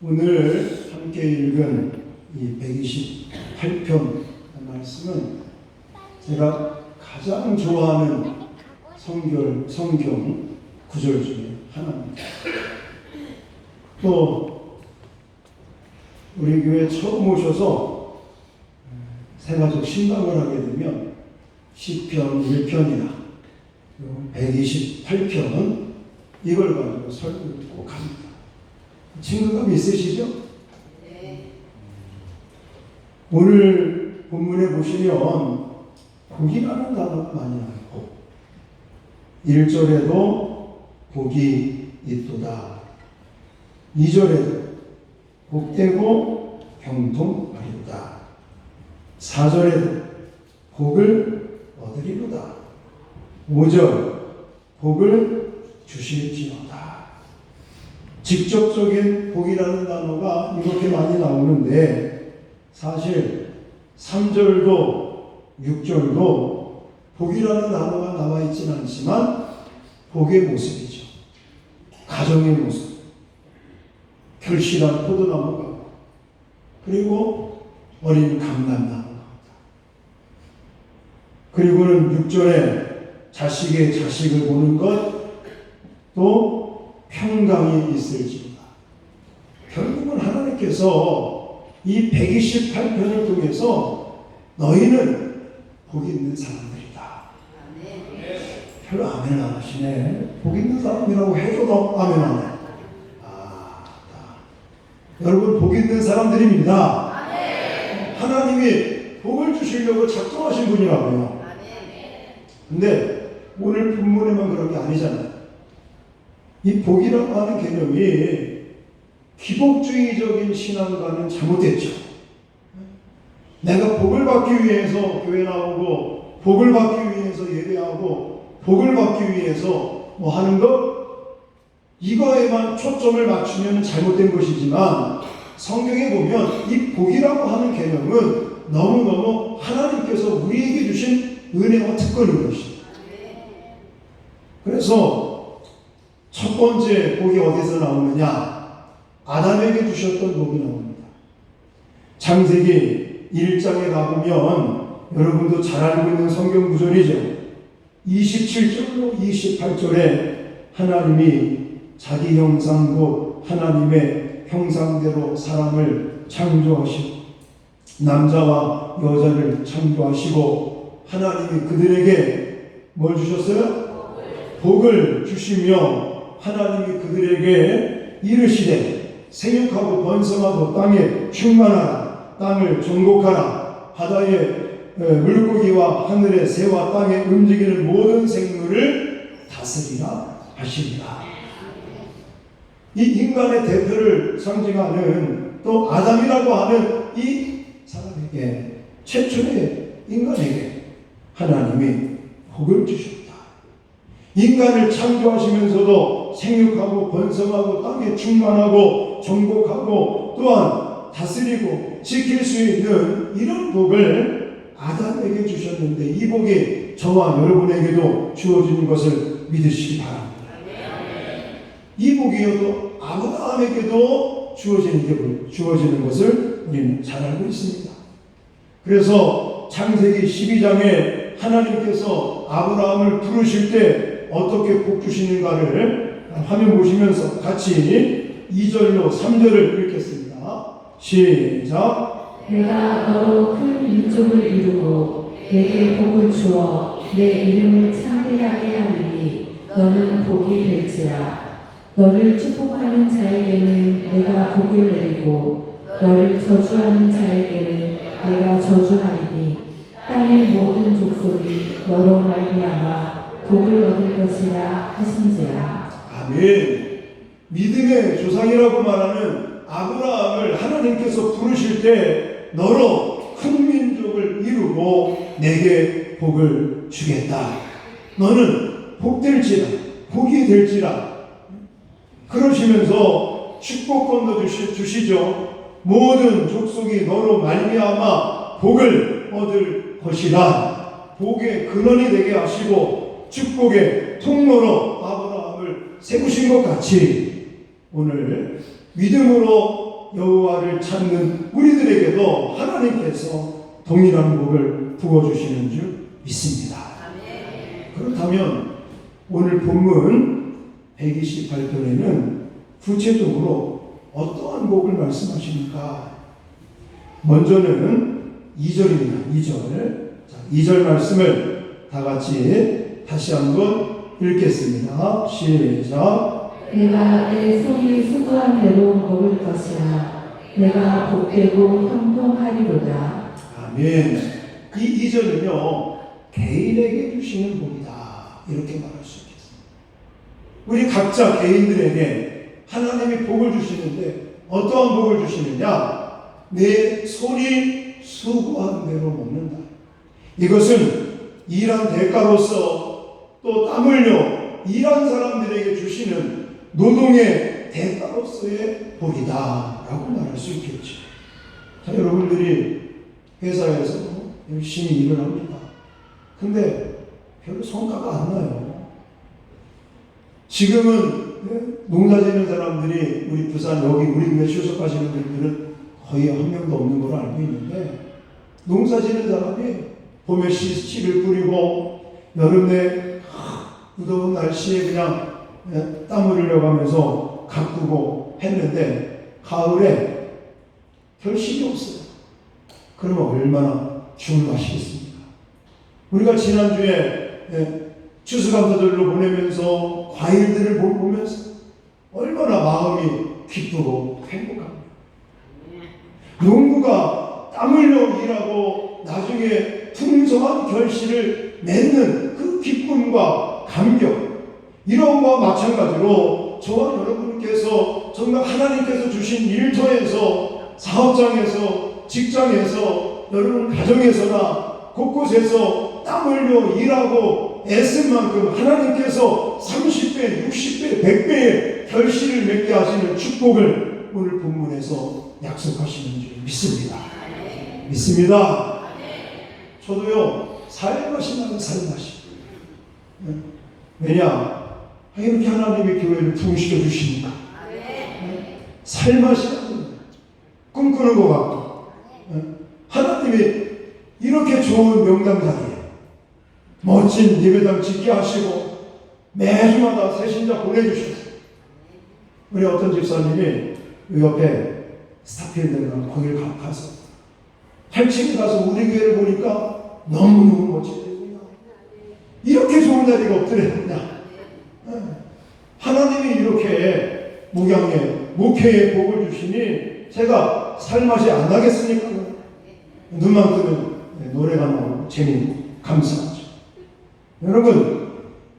오늘 함께 읽은 이 128편 말씀은 제가 가장 좋아하는 성경 구절 중에 하나입니다. 또 우리 교회 처음 오셔서 새가족 신방을 하게 되면 시편 1편이나 128편은 이걸 가지고 설교를 꼭 합니다. 친근감 있으시죠? 네. 오늘 본문에 보시면 복이라는 단어가 많이 나오고 1절에도 복이 있도다, 2절에도 복되고 형통하리로다, 4절에도 복을 얻으리로다, 5절 복을 주실지어다. 직접적인 복이라는 단어가 이렇게 많이 나오는데 사실 3절도 6절도 복이라는 단어가 나와 있지는 않지만 복의 모습이죠. 가정의 모습, 결실한 포도나무가, 그리고 어린 감람나무가, 그리고는 6절에 자식의 자식을 보는 것, 또 평강이 있을지어다. 결국은 하나님께서 이 128편을 통해서 너희는 복 있는 사람들이다. 별로 아멘 안 하시네. 복 있는 사람이라고 해줘도 아멘 안 해. 여러분, 복 있는 사람들입니다. 하나님이 복을 주시려고 작정하신 분이라고요. 근데 오늘 본문에만 그런 게 아니잖아요. 이 복이라고 하는 개념이 기복주의적인 신앙과는 잘못됐죠. 내가 복을 받기 위해서 교회 나오고, 복을 받기 위해서 예배하고, 복을 받기 위해서 뭐 하는 것, 이거에만 초점을 맞추면 잘못된 것이지만, 성경에 보면 이 복이라고 하는 개념은 너무너무 하나님께서 우리에게 주신 은혜와 특권인 것입니다. 그래서 첫 번째 복이 어디서 나오느냐? 아담에게 주셨던 복이 나옵니다. 창세기 1장에 가보면 여러분도 잘 알고 있는 성경 구절이죠. 27절로 28절에 하나님이 자기 형상 곧 하나님의 형상대로 사람을 창조하시고 남자와 여자를 창조하시고 하나님이 그들에게 뭘 주셨어요? 복을 주시며 하나님이 그들에게 이르시되 생육하고 번성하고 땅에 충만하라, 땅을 정복하라, 바다의 물고기와 하늘의 새와 땅에 움직이는 모든 생물을 다스리라 하십니다. 이 인간의 대표를 상징하는 또 아담이라고 하는 이 사람에게, 최초의 인간에게 하나님이 복을 주셨다. 인간을 창조하시면서도 생육하고 번성하고 땅에 충만하고 정복하고 또한 다스리고 지킬 수 있는 이런 복을 아담에게 주셨는데, 이 복이 저와 여러분에게도 주어진 것을 믿으시기 바랍니다. 이 복이어도 아브라함에게도 주어지는 것을 우리는 잘 알고 있습니다. 그래서 창세기 12장에 하나님께서 아브라함을 부르실 때 어떻게 복 주시는가를 화면 보시면서 같이 2절로 3절을 읽겠습니다. 시작. 내가 너로 큰 민족을 이루고 내게 복을 주어 내 이름을 창대하게 하리니 너는 복이 될지라. 너를 축복하는 자에게는 내가 복을 내리고 너를 저주하는 자에게는 내가 저주하리니 땅의 모든 족속이 너로 말미암아 복을 얻을 것이라 하신지라. 아멘. 믿음의 조상이라고 말하는 아브라함을 하나님께서 부르실 때 너로 큰 민족을 이루고 내게 복을 주겠다. 너는 복될지라, 복이 될지라. 그러시면서 축복권도 주시죠. 모든 족속이 너로 말미암아 복을 얻을 것이라. 복의 근원이 되게 하시고 축복의 통로로 아브라함을 세우신 것 같이 오늘 믿음으로 여호와를 찾는 우리들에게도 하나님께서 동일한 복을 부어주시는 줄 믿습니다. 그렇다면 오늘 본문 128편에는 구체적으로 어떠한 복을 말씀하십니까? 먼저는 2절입니다. 2절. 자, 2절 말씀을 다 같이 다시 한번 읽겠습니다. 시작. 내가 내 손이 수고한 대로 먹을 것이라. 내가 복되고 형통하리로다. 아멘. 이 2절은요, 개인에게 주시는 복이다. 이렇게 말할 수 있겠습니다. 우리 각자 개인들에게 하나님이 복을 주시는데 어떠한 복을 주시느냐? 내 손이 수고한 대로 먹는다. 이것은 일한 대가로서 또 땀 흘려 일한 사람들에게 주시는 노동의 대가로서의 복이다 라고 말할 수 있겠죠. 자, 여러분들이 회사에서 열심히 일을 합니다. 근데 별로 성과가 안 나요. 지금은 농사 짓는 사람들이 우리 부산 여기 우리 교회 출석하시는 분들은 거의 한 명도 없는 걸로 알고 있는데, 농사 짓는 사람이 봄에 씨를 뿌리고 여름에 무더운 날씨에 그냥 땀 흘리려고 하면서 가꾸고 했는데 가을에 별 힘이 없어요. 그러면 얼마나 죽을 맛이겠습니까? 우리가 지난주에 추수감사절로 보내면서 과일들을 보면서 얼마나 마음이 기쁘고 행복합니다. 농부가 땀 흘려 일하고 나중에 풍성한 결실을 맺는 그 기쁨과 감격, 이런 것과 마찬가지로 저와 여러분께서 정말 하나님께서 주신 일터에서, 사업장에서, 직장에서, 여러분 가정에서나 곳곳에서 땀 흘려 일하고 애쓴 만큼 하나님께서 30배, 60배, 100배의 결실을 맺게 하시는 축복을 오늘 본문에서 약속하시는 줄 믿습니다. 믿습니다. 저도요, 살맛이 나는 살맛이. 왜냐? 이렇게 하나님의 교회를 부흥시켜 주시니까. 살맛이 나는, 꿈꾸는 것 같고. 하나님이 이렇게 좋은 명당 자리에 멋진 예배당 짓게 하시고 매주마다 새신자 보내주셨어요. 우리 어떤 집사님이 이 옆에 스타필드가 거기를 가서 8층에 가서 우리 교회를 보니까 너무너무 멋지더군요. 이렇게 좋은 자리가 없더랬냐. 하나님이 이렇게 목회에 복을 주시니 제가 살맛이 안 나겠습니까? 눈만 뜨면 노래가 나오고 재미있고 감사하죠. 여러분,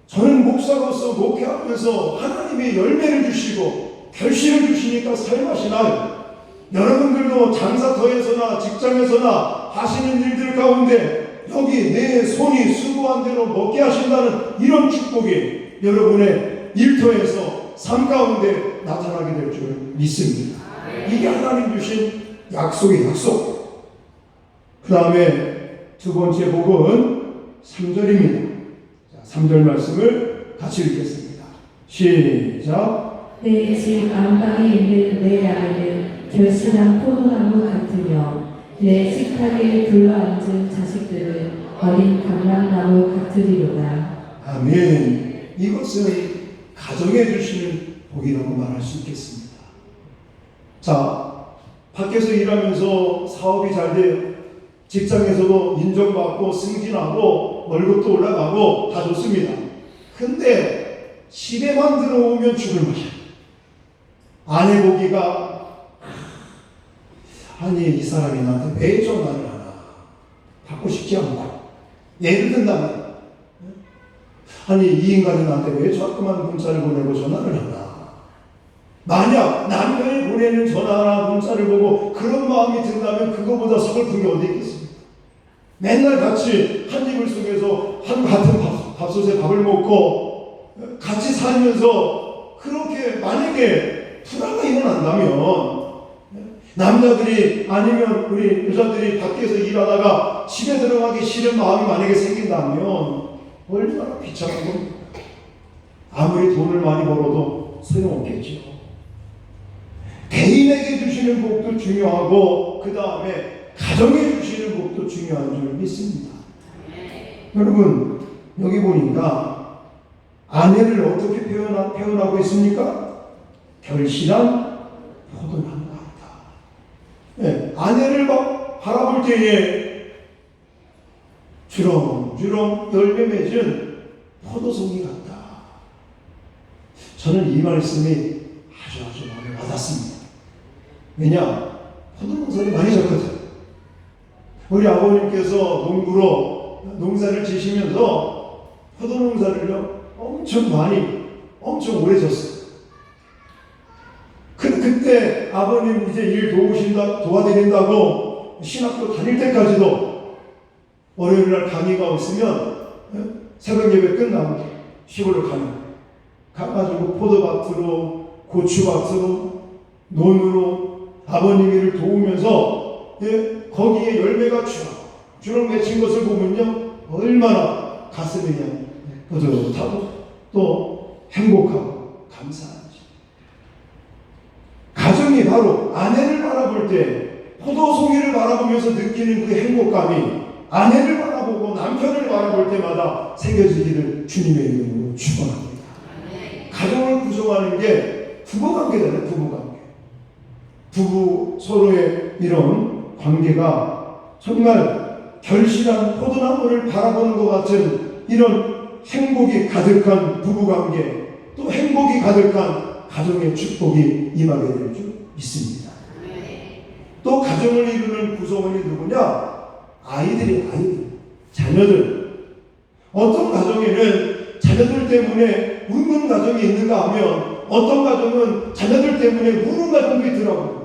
저는 목사로서 목회하면서 하나님이 열매를 주시고 결실을 주시니까 살맛이 나요. 여러분들도 장사터에서나 직장에서나 하시는 일들 가운데 여기 내 손이 수고한 대로 먹게 하신다는 이런 축복이 여러분의 일터에서 삶 가운데 나타나게 될 줄 믿습니다. 이게 하나님 주신 약속의 약속. 그 다음에 두 번째 복은 3절입니다. 3절 말씀을 같이 읽겠습니다. 시작. 내 집 안방에 있는 내 아이는 결실한 포도나무 같으며 내 식탁에 둘러앉은 자식들은 어린 감람나무 같으리로다. 아멘. 이것은 가정에 주시는 복이라고 말할 수 있겠습니다. 자, 밖에서 일하면서 사업이 잘 돼요. 직장에서도 인정받고 승진하고 월급도 올라가고 다 좋습니다. 근데 집에만 들어오면 죽을 맛이야. 아내 보기가 아니 이 사람이 나한테 왜 전화를 하나, 받고 싶지 않고. 예를 든다면 아니 이 인간이 나한테 왜 자꾸만 문자를 보내고 전화를 하나. 만약 남편이 보내는 전화나 문자를 보고 그런 마음이 든다면 그거보다 서글픈 게 어디 있겠습니까? 맨날 같이 한 이불 속에서 같은 밥솥에 밥을 먹고 같이 살면서 그렇게 만약에 불화가 일어난다면, 남자들이 아니면 우리 여자들이 밖에서 일하다가 집에 들어가기 싫은 마음이 만약에 생긴다면 얼마나 비참한 겁니까? 아무리 돈을 많이 벌어도 소용없겠죠. 개인에게 주시는 복도 중요하고 그 다음에 가정에 주시는 복도 중요한 줄 믿습니다. 여러분 여기 보니까 아내를 어떻게 표현하고 있습니까? 결실한 포도나무 같다. 네, 아내를 바라볼 때에 주렁주렁 열매 맺은 포도송이 같다. 저는 이 말씀이 아주 마음에 와닿습니다. 왜냐? 포도농사를 많이 졌거든. 우리 아버님께서 농부로 농사를 지시면서 포도농사를요 엄청 오래 졌어요. 그때 아버님 이제 일 도와드린다고 신학교 다닐 때까지도 월요일 날 강의가 없으면 새벽 예배 끝나고 시골로 가가지고 포도밭으로 고추밭으로 논으로 아버님 일을 도우면서 거기에 열매가 주렁 맺힌 것을 보면요 얼마나 가슴이 그냥 뿌듯하고 또 행복하고 감사하지. 가정이 바로 아내를 바라볼 때 포도송이를 바라보면서 느끼는 그 행복감이 아내를 바라보고 남편을 바라볼 때마다 새겨지기를 주님의 이름으로 축원합니다. 가정을 구성하는 게 부부관계잖아요. 부부 서로의 이런 관계가 정말 결실한 포도나무를 바라보는 것 같은 이런 행복이 가득한 부부관계, 또 행복이 가득한 가정의 축복이 임하게 될 줄 믿습니다. 또 가정을 이루는 구성원이 누구냐? 아이들, 자녀들. 어떤 가정에는 자녀들 때문에 웃는 가정이 있는가 하면 어떤 가정은 자녀들 때문에 우는 가정도 있더라고요.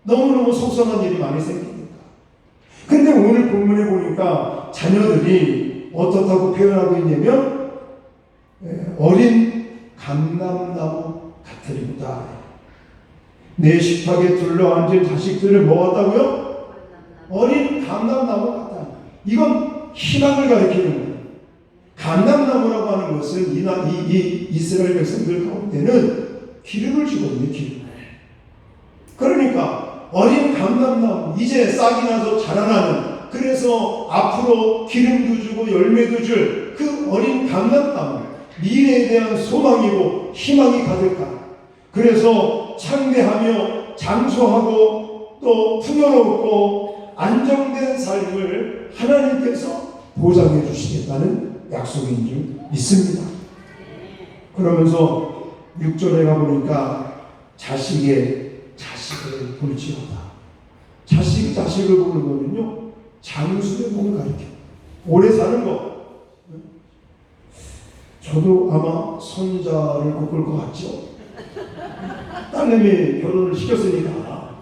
너무너무 속상한 일이 많이 생기니까. 근데 오늘 본문에 보니까 자녀들이 어떻다고 표현하고 있냐면 어린 감람나무 같으리로다. 내 식탁에 둘러앉은 자식들을 뭐 같다고요? 어린 감람나무 같다. 이건 희망을 가리키는 거예요. 감람나무라고 하는 것은 이 이스라엘 백성들 가운데는 기름을 주거든요. 기름. 그러니까 어린 감람나무 이제 싹이 나서 자라나는, 그래서 앞으로 기름도 주고 열매도 줄 그 어린 감람나무, 미래에 대한 소망이고 희망이 가득한, 그래서 창대하며 장수하고 또 풍요롭고 안정된 삶을 하나님께서 보장해 주시겠다는 약속인 줄 믿습니다. 그러면서 6절에 가보니까 자식의 자식을 볼지어다. 자식이 자식을 보는 거는요, 장수의 복을 가리켜요. 오래 사는 거. 저도 아마 손자를 못 볼 것 같죠? 딸내미 결혼을 시켰으니까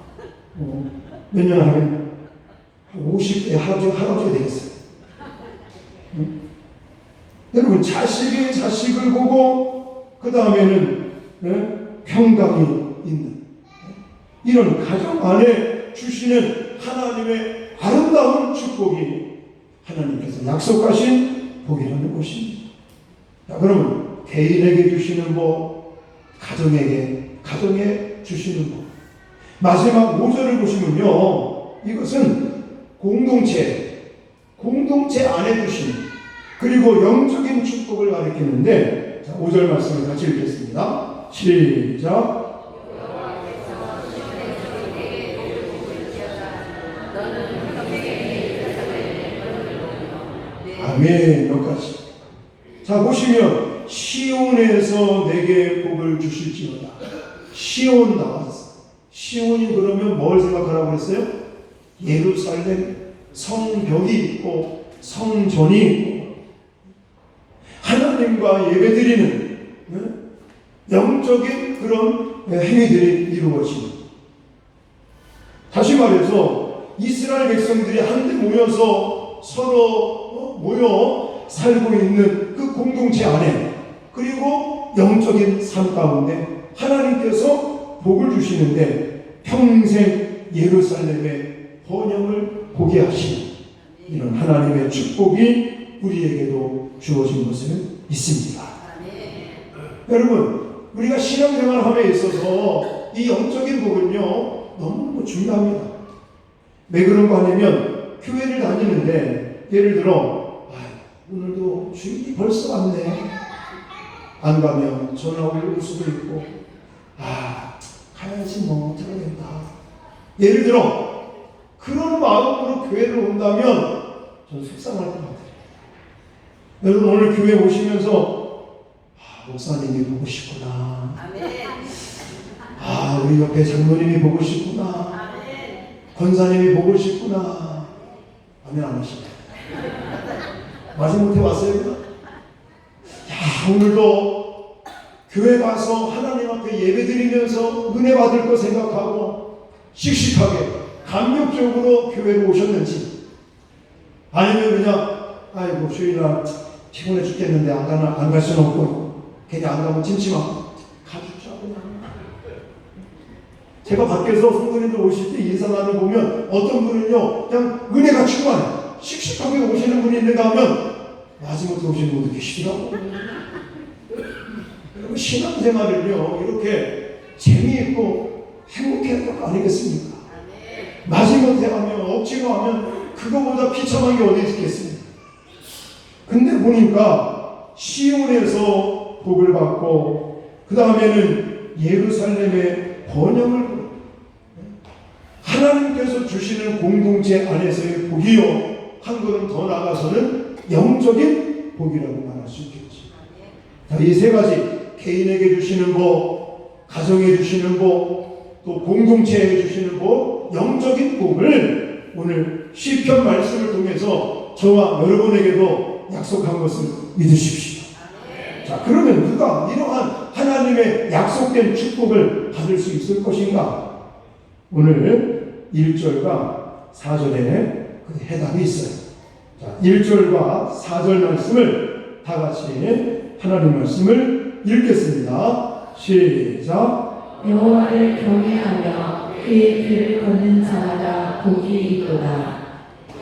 몇 년 하면 50대 할아버지가 되겠어요. 여러분, 자식이 자식을 보고 그 다음에는 평강이 있는 이런 가정 안에 주시는 하나님의 아름다운 축복이 하나님께서 약속하신 복이라는 것입니다. 자, 그러면 개인에게 주시는 복, 가정에 주시는 복. 마지막 5절을 보시면요, 이것은 공동체 안에 주시는, 그리고 영적인 축복을 가리키는데, 자, 5절 말씀을 같이 읽겠습니다. 시작. 아멘. 여기까지. 자, 보시면 시온에서 내게 복을 주실지어다. 시온 나왔어. 시온이 그러면 뭘 생각하라고 했어요? 예루살렘 성벽이 있고 성전이 있고 하나님과 예배드리는 영적인 그런 행위들이 이루어집니다. 다시 말해서 이스라엘 백성들이 한데 모여서 서로 모여 살고 있는 그 공동체 안에, 그리고 영적인 삶 가운데 하나님께서 복을 주시는데 평생 예루살렘의 번영을 보게 하시는 이런 하나님의 축복이 우리에게도 주어진 것을 믿습니다. 여러분, 우리가 신앙생활함에 있어서 이 영적인 복은요 너무너무 중요합니다. 왜 그런 거 하냐면 교회를 다니는데 예를 들어 오늘도 주일이 벌써 왔네. 안 가면 전화 올 수도 있고 가야지 뭐 어떻게 된다. 예를 들어 그런 마음으로 교회를 온다면 저는 속상할 것 같아요. 여러분 오늘 교회 오시면서 목사님이 보고 싶구나. 우리 옆에 장로님이 보고 싶구나. 권사님이 보고 싶구나. 아멘 안 하시네. 마지못해 왔어요? 오늘도 교회 가서 하나님 앞에 예배 드리면서 은혜 받을 거 생각하고 씩씩하게 감격적으로 교회로 오셨는지, 아니면 그냥 아이고 주일날 피곤해 죽겠는데 안 갈 수는 없고 괜히 안 가면 찜찜하고 가주자 그냥. 제가 밖에서 성도님들 오실 때 인사하는 보면 어떤 분은요 그냥 은혜가 충만해 씩씩하게 오시는 분이 있는가 하면 마지못해 오시는 분도 계시더라고요. 여러분 신앙생활을요 이렇게 재미있고 행복해야 될 거 아니겠습니까? 마지못해 하면 억지로 하면 그거보다 비참한 게 어디 있겠습니까? 근데 보니까 시온에서 복을 받고 그 다음에는 예루살렘의 번영을, 하나님께서 주시는 공동체 안에서의 복이요 한 걸음 더 나아가서는 영적인 복이라고 말할 수 있겠지. 이 세 가지, 개인에게 주시는 복, 가정에 주시는 복, 또 공동체에 주시는 복, 영적인 복을 오늘 시편 말씀을 통해서 저와 여러분에게도 약속한 것을 믿으십시오. 자, 그러면 누가 이러한 하나님의 약속된 축복을 받을 수 있을 것인가? 오늘 1절과 4절에 그 해답이 있어요. 자, 1절과 4절 말씀을 다 같이 하나님 말씀을 읽겠습니다. 시작. 여호와를 경외하며 그의 길을 걷는 자마다 복이 있도다.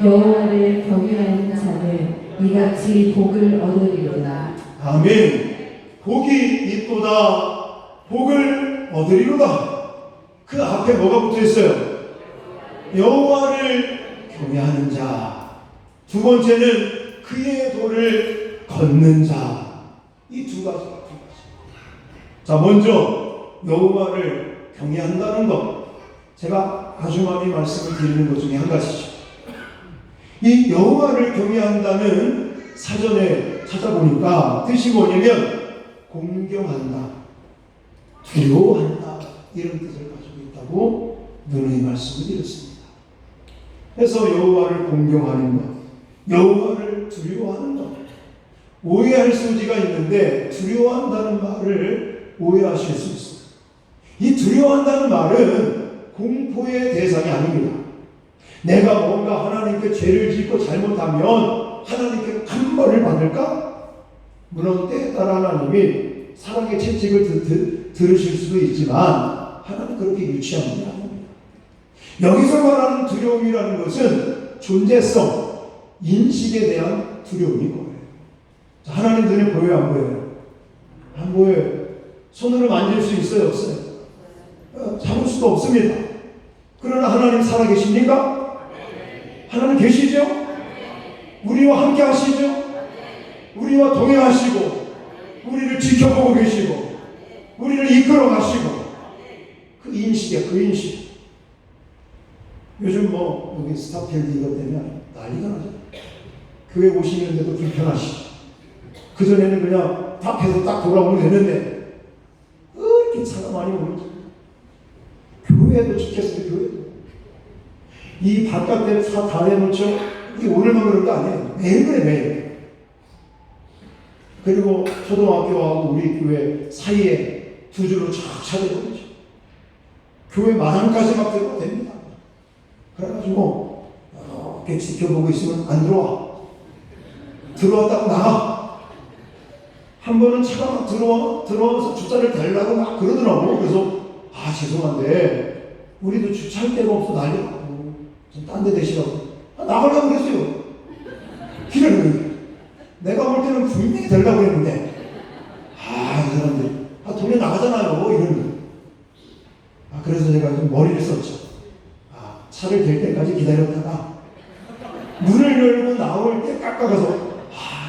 여호와를 경외하는 자는 이같이 복을 얻으리로다. 아멘. 복이 있도다. 복을 얻으리로다. 그 앞에 뭐가 붙어 있어요? 여호와를 경외하는 자. 두 번째는 그의 도를 걷는 자. 이 두 가지. 자, 먼저 여호와를 경외한다는 것. 제가 아주 많이 말씀을 드리는 것 중에 한 가지죠. 이 여호와를 경외한다는 사전에 찾아보니까 뜻이 뭐냐면 공경한다, 두려워한다, 이런 뜻을 가지고 있다고 누누이 말씀을 드렸습니다. 그래서 여호와를 공경하는 것, 여호와를 두려워하는 것, 오해할 소지가 있는데 두려워한다는 말을 오해하실 수 있어요. 이 두려워한다는 말은 공포의 대상이 아닙니다. 내가 뭔가 하나님께 죄를 짓고 잘못하면 하나님께 큰 벌을 받을까? 물론 때에 따라 하나님이 사랑의 채찍을 들으실 수도 있지만 하나님 그렇게 유치한 분이 아닙니다. 여기서 말하는 두려움이라는 것은 존재성, 인식에 대한 두려움인 거예요. 하나님 눈에 보여요, 안 보여요? 안 보여요. 손으로 만질 수 있어요, 없어요? 잡을 수도 없습니다. 그러나 하나님 살아계십니까? 하나님 계시죠? 우리와 함께 하시죠? 우리와 동행하시고 우리를 지켜보고 계시고 우리를 이끌어 가시고, 그 인식이야, 그 인식. 요즘 뭐 여기 스타필드 이것 때문에 난리가 나죠. 교회 오시는데도 불편하시죠. 그전에는 그냥 답해서 딱 돌아오면 되는데 이렇게 차가 많이 오는지. 교회도 좋겠어요. 교회도 이 바깥에 다 해놓죠. 이게 오늘만 그런 거 아니에요. 매일 그래, 매일. 그리고 초등학교하고 우리 교회 사이에 두 줄로 쫙 차려버리죠. 교회 마당까지 막 들어가도 됩니다. 그래가지고 이렇게 지켜보고 있으면 안 들어와. 들어왔다가 나가. 한 번은 차가 막 들어와서 주차를 대려고 막 그러더라고. 그래서 죄송한데 우리도 주차할 데가 없어 난리가. 좀 딴 데 대시라고. 나가려고 그랬어요. 길을. 내가 볼 때는 분명히 되려고 했는데, 이 사람들, 돈이 나가잖아요. 이러는. 그래서 제가 좀 머리를 썼죠. 차를 댈 때까지 기다렸다가 문을 열고 나올 때 깎아가서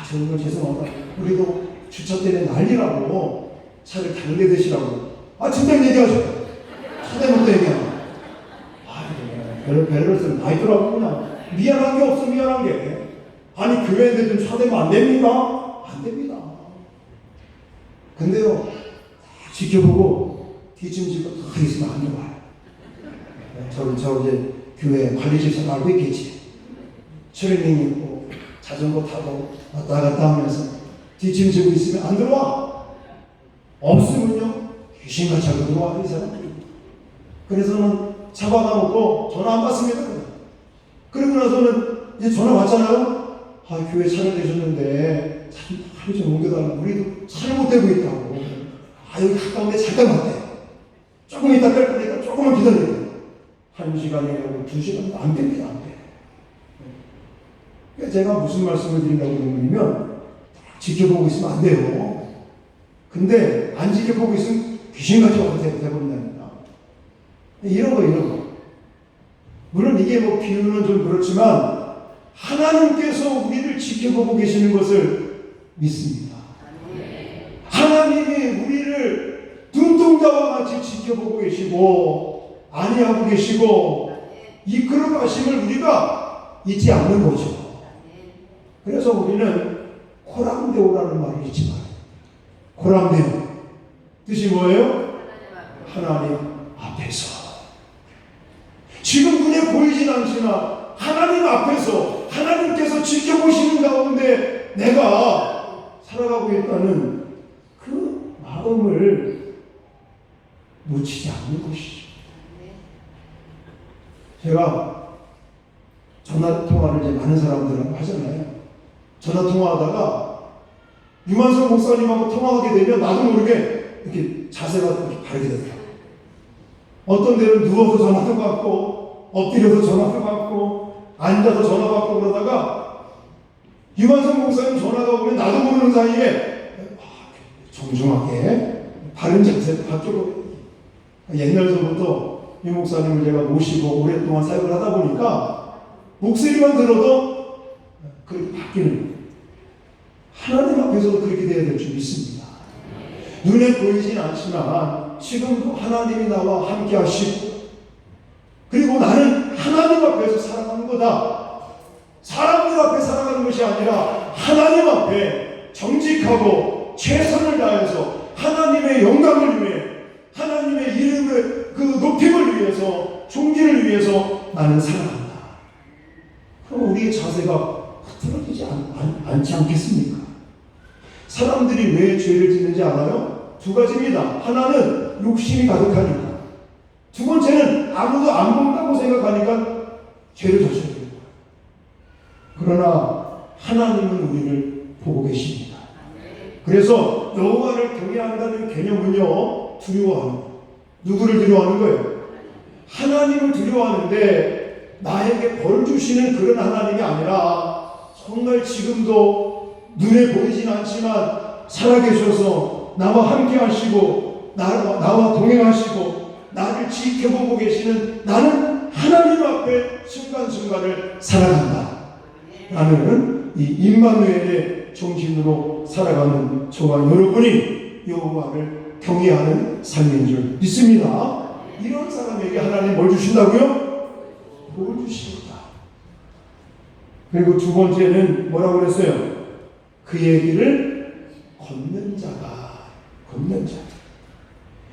정말 죄송하다. 우리도 주차 때문에 난리라고 차를 달래드시라고. 진작 얘기하죠. 차대부터 얘기하고. 별로 쓰면 다 있더라고. 그냥 미안한 게 없어. 미안한 게. 아니 교회인데 좀 차대면 안 됩니까? 안 됩니다. 근데요 지켜보고 뒤짐지고 다 있으면 안 좋아요. 저 이제 교회 관리집사 알고 있겠지. 트레이닝 있고 자전거 타고 왔다 갔다 하면서 뒤짐지고 있으면 안 들어와. 없으면요 귀신같이 하고 들어와 이 사람. 그래서는 차 박아놓고 전화 안 받습니다. 그러고 나서는 이제 전화 받잖아요. 교회 차를 내셨는데 참 하루 좀 옮겨달라고. 우리도 차를 못 대고 있다고. 여기 가까운데 잠깐 왔대. 조금 이따 뺄 거니까 조금만 기다려요. 1시간이라고 2시간도 안 됩니다. 안 돼. 그러니까 제가 무슨 말씀을 드린다고 그러냐면 지켜보고 있으면 안 돼요. 근데 안 지켜보고 있으면 귀신같이 돼버린다니까. 이런 거. 물론 이게 비유는 좀 그렇지만 하나님께서 우리를 지켜보고 계시는 것을 믿습니다. 하나님이 우리를 눈동자와 같이 지켜보고 계시고 안위하고 계시고 이끌어 가심을 우리가 잊지 않는 거죠. 그래서 우리는 코람데오라는 말을 잊지 말아요. 코람데오 뜻이 뭐예요? 하나님 앞에서. 지금 눈에 보이진 않지만 하나님 앞에서 하나님께서 지켜보시는 가운데 내가 살아가고 있다는 그 마음을 놓치지 않는 것이죠. 제가 전화통화를 이제 많은 사람들하고 하잖아요. 전화통화하다가 유만성 목사님하고 통화하게 되면 나도 모르게 이렇게 자세가 이렇게 바르게 되더라고요. 어떤 데는 누워서 전화도 받고 엎드려서 전화도 받고 앉아서 전화 받고 그러다가 유만성 목사님 전화가 오면 나도 모르는 사이에 정중하게 바른 자세로 바뀌고. 옛날서부터 이 목사님을 제가 모시고 오랫동안 사역을 하다 보니까 목소리만 들어도 그렇게 바뀌는, 하나님 앞에서도 그렇게 돼야 될 줄 믿습니다. 눈에 보이진 않지만 지금도 하나님이 나와 함께 하시고, 그리고 나는 하나님 앞에서 살아가는 거다. 사람들 앞에 살아가는 것이 아니라 하나님 앞에 정직하고 최선을 다해서 하나님의 영광을 위해, 하나님의 이름을 그 높임을 위해서, 존귀를 위해서 나는 살아간다. 그럼 우리의 자세가 흐트러지지 않지 않겠습니까? 사람들이 왜 죄를 짓는지 알아요? 두 가지입니다. 하나는 욕심이 가득하니까. 두 번째는 아무도 안 본다고 생각하니까 죄를 저지르는 거예요. 그러나 하나님은 우리를 보고 계십니다. 그래서 여호와를 경외한다는 개념은요, 두려워하는 거예요. 누구를 두려워하는 거예요? 하나님을 두려워하는데 나에게 벌 주시는 그런 하나님이 아니라 정말 지금도 눈에 보이진 않지만 살아계셔서 나와 함께 하시고 나와 동행하시고 나를 지켜보고 계시는, 나는 하나님 앞에 순간순간을 살아간다 라는 이 임마누엘의 정신으로 살아가는 저와 여러분이 여호와를 경외하는 삶인 줄 믿습니다. 이런 사람에게 하나님 뭘 주신다고요? 복을 주십니다. 그리고 두 번째는 뭐라고 그랬어요? 그의 길을 걷는 자가, 걷는 자.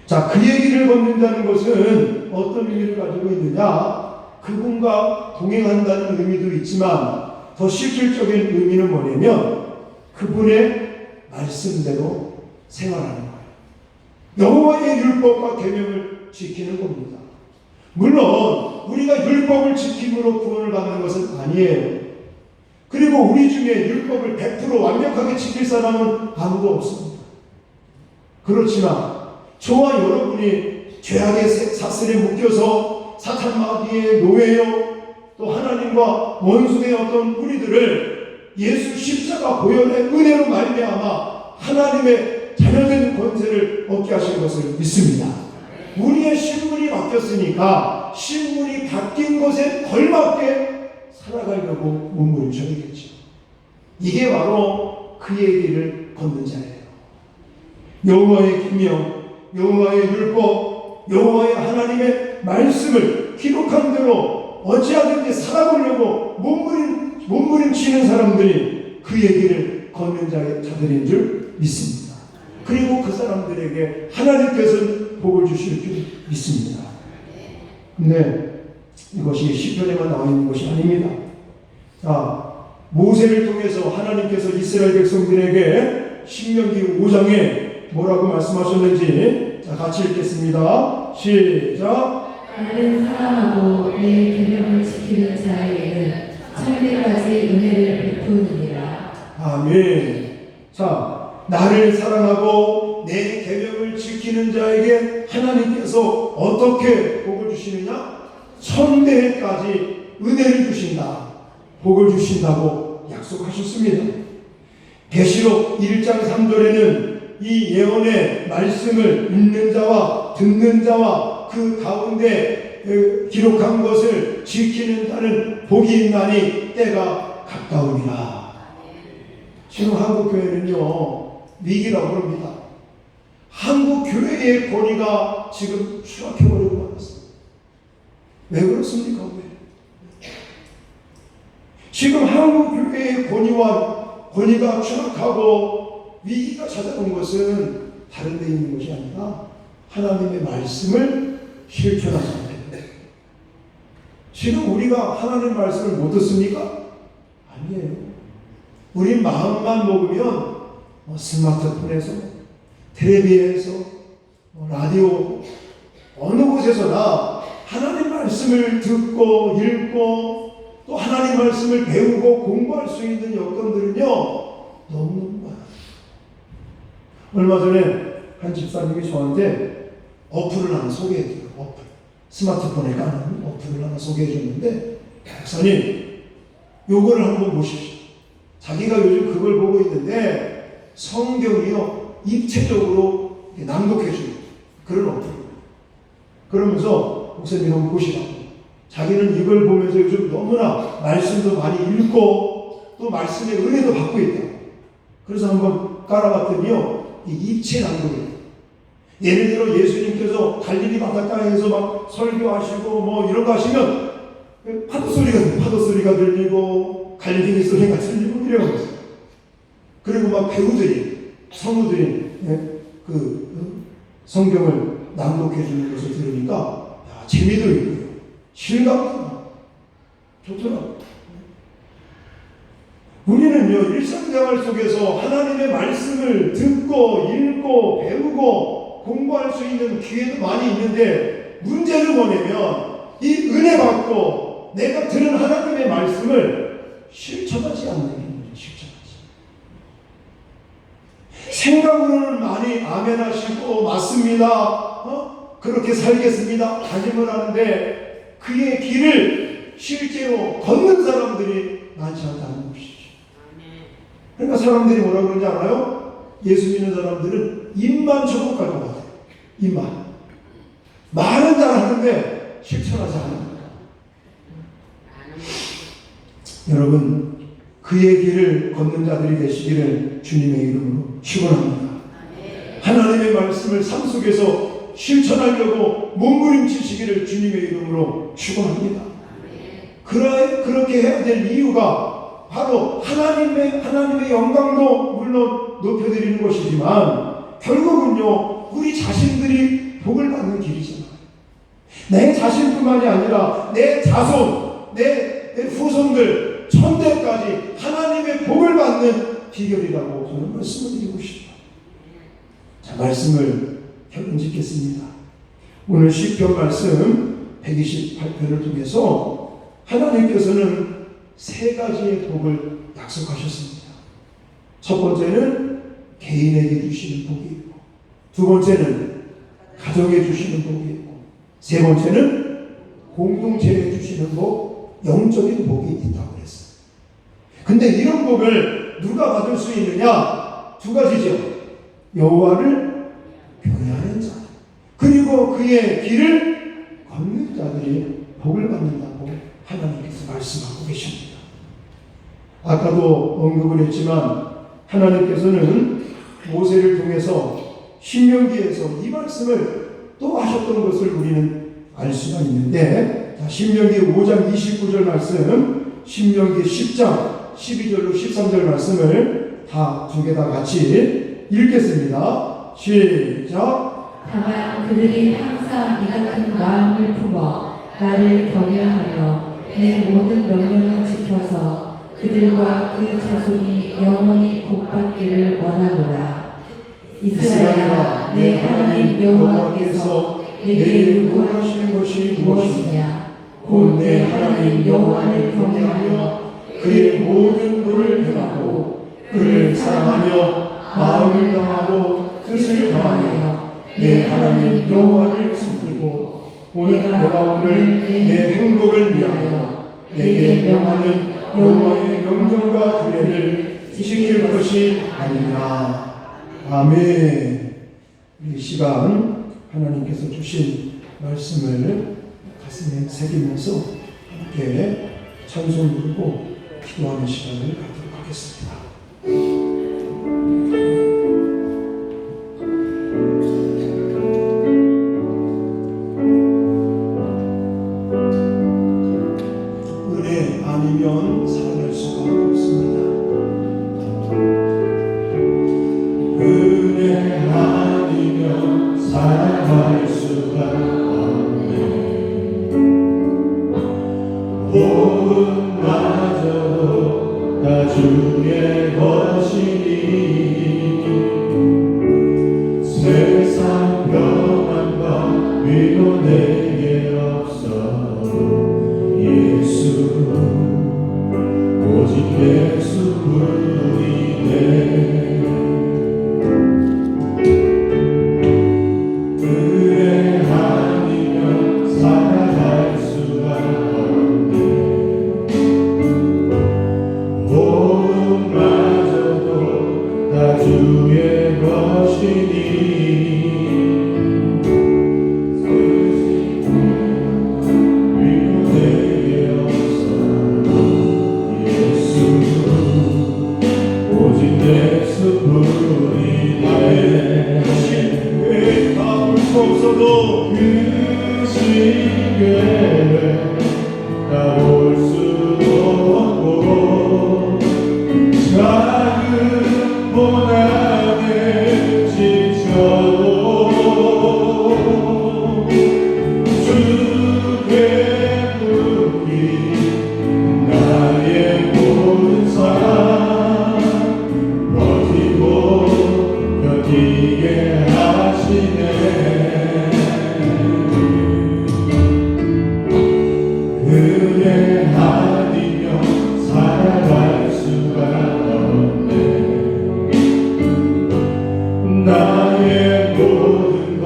자, 그의 길을 걷는다는 것은 어떤 의미를 가지고 있느냐? 그분과 동행한다는 의미도 있지만 더 실질적인 의미는 뭐냐면 그분의 말씀대로 생활하는 거예요. 여호와의 율법과 계명을 지키는 겁니다. 물론 우리가 율법을 지킴으로 구원을 받는 것은 아니에요. 그리고 우리 중에 율법을 100% 완벽하게 지킬 사람은 아무도 없습니다. 그렇지만 저와 여러분이 죄악의 사슬에 묶여서 사탄 마귀의 노예요, 또 하나님과 원수의 어떤 우리들을 예수 십자가 보혈의 은혜로 말미암아 하나님의 자녀된 권세를 얻게 하신 것을 믿습니다. 우리의 신분이 바뀌었으니까 신분이 바뀐 것에 걸맞게 살아가려고 몸부림쳐야겠죠. 이게 바로 그의 길을 걷는 자예요. 여호와의 계명, 여호와의 율법, 여호와의 하나님의 말씀을 기록한 대로 어찌하든지 살아보려고 몸부림치는 사람들이 그의 길을 걷는 자들인 줄 믿습니다. 그리고 그 사람들에게 하나님께서는 복을 주실 줄 믿습니다. 근데 이것이 시편에만 나와 있는 것이 아닙니다. 자, 모세를 통해서 하나님께서 이스라엘 백성들에게 신명기 5장에 뭐라고 말씀하셨는지 자, 같이 읽겠습니다. 시작. 나를 사랑하고 내 계명을 지키는 자에게는 천대까지 은혜를 베푸느니라. 아멘. 자, 나를 사랑하고 내 계명을 지키는 자에게 하나님께서 어떻게 복을 주시느냐? 천대까지 은혜를 주신다. 복을 주신다고 약속하셨습니다. 계시록 1장 3절에는 이 예언의 말씀을 읽는 자와 듣는 자와 그 가운데 기록한 것을 지키는 자는 복이 있나니 때가 가까우니라. 지금 한국 교회는요 위기라고 합니다. 한국 교회의 권위가 지금 추락해버리고 말았습니다. 왜 그렇습니까? 왜? 지금 한국 교회의 권위가 추락하고 위기가 찾아온 것은 다른 데 있는 것이 아니라 하나님의 말씀을 실천하지 않기 때문에. 지금 우리가 하나님의 말씀을 못 듣습니까? 아니에요. 우리 마음만 먹으면 스마트폰에서, 텔레비에서, 라디오 어느 곳에서나 하나님 말씀을 듣고 읽고 또 하나님 말씀을 배우고 공부할 수 있는 여건들은요 너무 많아요. 얼마 전에 한 집사님이 저한테 어플을 하나 소개해줘요. 어플. 스마트폰에 까는 어플을 하나 소개해줬는데, 목사님 요거를 한번 보십시오. 자기가 요즘 그걸 보고 있는데 성경이요 입체적으로 낭독해주는 그런 어플이에요. 그러면서 목사님 한번 보시라고. 자기는 이걸 보면서 요즘 너무나 말씀도 많이 읽고 또 말씀의 은혜도 받고 있다. 그래서 한번 깔아봤더니요 이 입체 낭독이에요. 예를 들어 예수님께서 갈릴리 바닷가에서 막 설교하시고 뭐 이런 거 하시면 파도 소리가 들리고 갈릴리 소리가 들리고 이런 거죠. 그리고 막 배우들이 성우들이 그 성경을 낭독해 주는 것을 들으니까 재미도 있고요, 실감도 좋더라고요. 우리는요 일상생활 속에서 하나님의 말씀을 듣고 읽고 배우고 공부할 수 있는 기회도 많이 있는데, 문제는 뭐냐면 이 은혜 받고 내가 들은 하나님의 말씀을 실천하지 않는 거예요. 생각으로는 많이 아멘하시고 맞습니다, 그렇게 살겠습니다 다짐을 하는데 그의 길을 실제로 걷는 사람들이 많지 않다는 것이죠. 그러니까 사람들이 뭐라 그러는지 알아요? 예수 믿는 사람들은 입만 천국갈 것 같아요. 입만. 말은 잘 하는데 실천하지 않는 거예요. 여러분, 그의 길을 걷는 자들이 되시기를 주님의 이름으로 축원합니다. 하나님의 말씀을 삶 속에서 실천하려고 몸부림치시기를 주님의 이름으로 축원합니다. 그렇게 해야 될 이유가 바로 하나님의 영광도 물론 높여드리는 것이지만 결국은요 우리 자신들이 복을 받는 길이잖아요. 내 자신뿐만이 아니라 내 자손, 내 후손들 천대까지 하나님의 복을 받는 비결이라고 저는 말씀을 드리고 싶어요. 자, 말씀을 결론 짓겠습니다. 오늘 시편 말씀 128편을 통해서 하나님께서는 세 가지의 복을 약속하셨습니다. 첫 번째는 개인에게 주시는 복이 있고, 두 번째는 가정에 주시는 복이 있고, 세 번째는 공동체에 주시는 복, 영적인 복이 있다고 했어요. 근데 이런 복을 누가 받을 수 있느냐? 두 가지죠. 여호와를 경외하는 자, 그리고 그리고 그의 길을 걷는 자들이 복을 받는다고 하나님께서 말씀하고 계십니다. 아까도 언급을 했지만 하나님께서는 모세를 통해서 신명기에서 이 말씀을 또 하셨던 것을 우리는 알 수가 있는데, 자, 신명기 5장 29절 말씀, 신명기 10장 12절로 13절 말씀을 다 두 개 다 같이 읽겠습니다. 시작. 다만 그들이 항상 이 같은 마음을 품어 나를 경외하며 내 모든 명령을 지켜서 그들과 그 자손이 영원히 복받기를 원하노라. 이스라엘아, 내 하나님 여호와께서 내게 요구하시는 것이 무엇이냐? 곧 내 하나님 여호와를 경외하며 그의 모든 도를 행하고 그를 사랑하며 마음을 다하고 뜻을 다하며 내 하나님 여호와를 섬기고 내가 오늘 내 행복을 위하여 내게 명하는 여호와의 명령과 규례를 지킬 것이 아니냐. 아멘. 이 시간 하나님께서 주신 말씀을 가슴에 새기면서 함께 찬송 부르고 기도하는 시간을 갖도록 하겠습니다. 은혜 아니면 살아날 수가 없습니다. 은혜 아니면 살아갈 수가 없네. 복음마저도 다 주의 것이니 세상 평안과 위로 내게 없어도 예수 오직 예수뿐이네. 은혜 아니면 살아갈 수가 없네. 복음마저도 다 주의 것이니 위로 내게 없어도 예수 오직 예수뿐이네. 왜 닿을 수 없어도 그 시계를 닿을 수도 없고 작은 고난에 지쳐도 주의 품이 나의 모든 삶 버티고 견디게 하시네. 은혜 아니면 살아갈 수가 없네. 나의 모든 것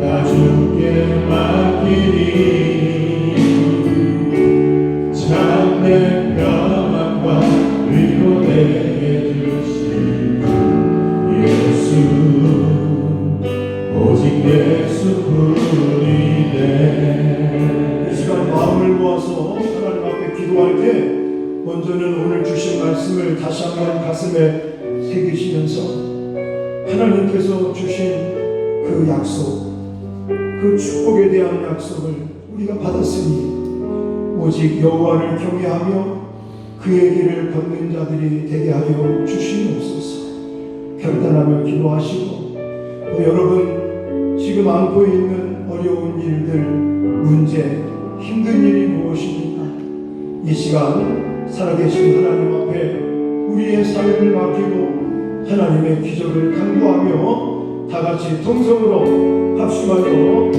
다 주께 맡기니 참된 평안과 위로 내게 주신 예수 오직 예수뿐이네. 이 시간 마음을 모아서 하나님 앞에 기도할 때 먼저는 오늘 주신 말씀을 다시 한번 가슴에 새기시면서 하나님께서 주신 그 약속, 그 축복에 대한 약속을 우리가 받았으니 오직 여호와를 경외하며 그의 길을 걷는 자들이 되게 하여 주시옵소서. 결단하며 기도하시고 또 여러분 지금 안고 있는 어려운 일들, 문제, 힘든 일이 무엇입니까? 이 시간 살아계신 하나님 앞에 우리의 삶을 맡기고 하나님의 기적을 간구하며 다 같이 통성으로 합심하여